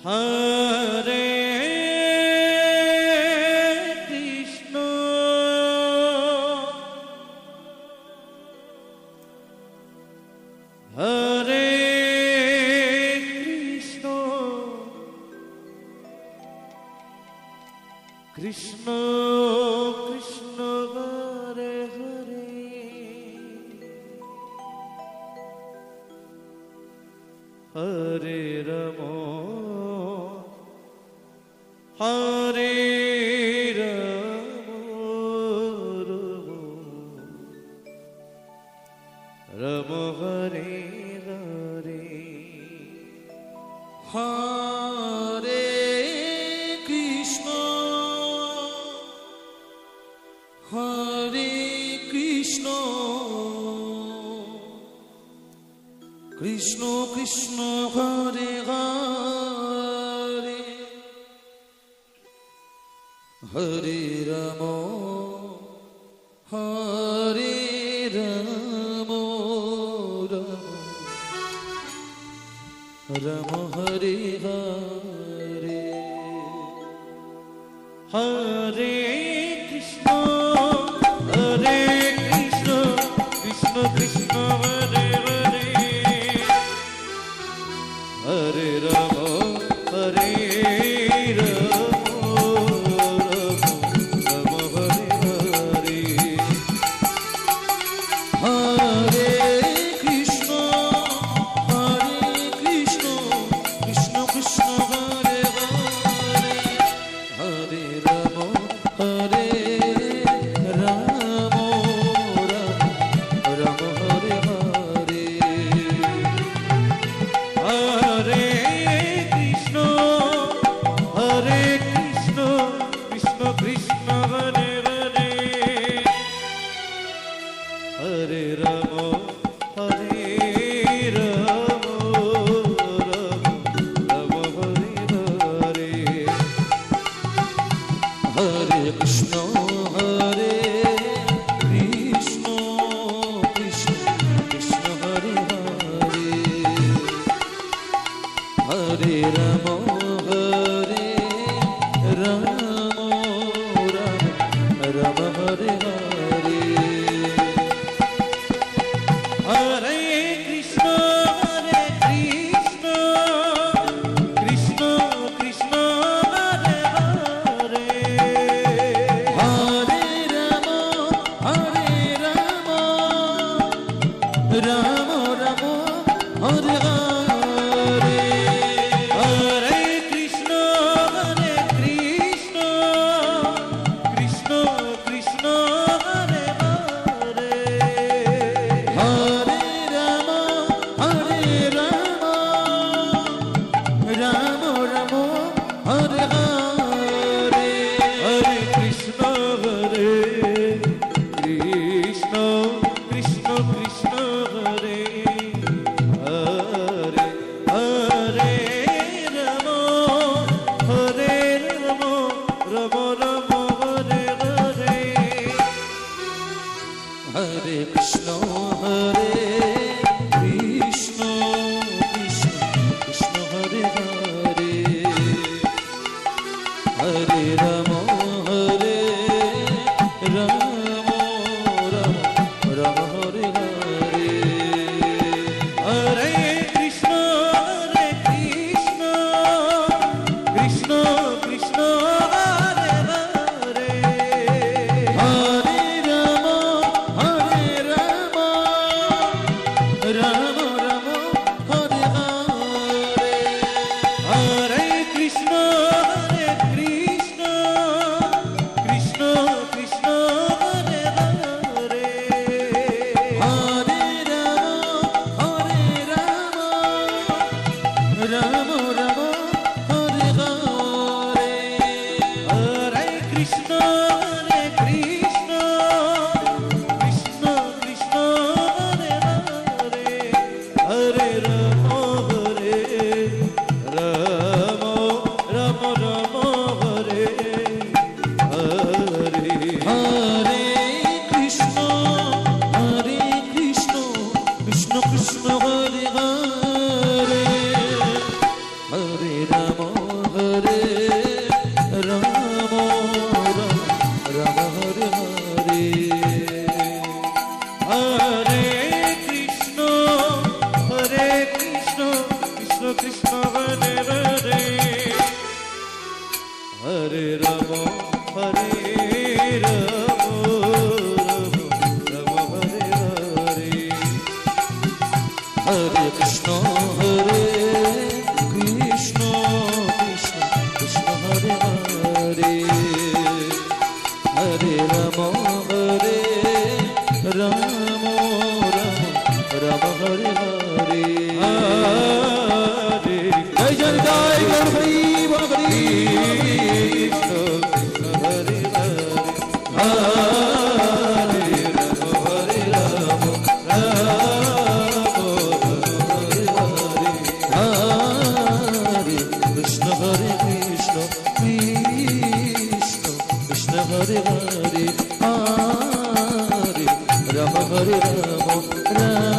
হরে Krishna হরে Krishna Krishna Krishna Hare Hare Hare Ram হরে Ram Ram Hare Hare Hare Krishna হরে Krishna Krishna Krishna Hare Hare Hare Ram হরে Ram Ram Hare Hare Hare Krishna হরে Krishna Krishna Krishna Hare Hare Hare Ram হরে Ram Ram Hare Hare Hare Krishna Krishna Krishna Hare Hare Hare Ram হরে Ram Ram Hare Hare Hare Krishna Krishna Krishna Hare Hare Hare Ram হরে Ram Ram Hare Hare Hare Krishna হরে Krishna Krishna Krishna Hare Hare Hare Ram হরে Ram Ram Hare Hare Hare Krishna Krishna Krishna Hare Hare Hare Ram Ram Ram Hare Hare Hare Ram হরে Ram Ram Ram Hare Hare Hare Krishna Krishna Krishna Hare Hare Hare Ram হরে Ram Ram Hare Hare Hare Krishna হরে Krishna Krishna Krishna Hare Hare Hare Ram হরে Ram Ram Ram Hare Hare Hare জয় জয় জয় Gour Hari বল Hari Krishna Krishna Hare Hare Hare Ram হরে Krishna হরে Krishna Krishna Krishna Hare Hare Hare Ram হরে Ram Ram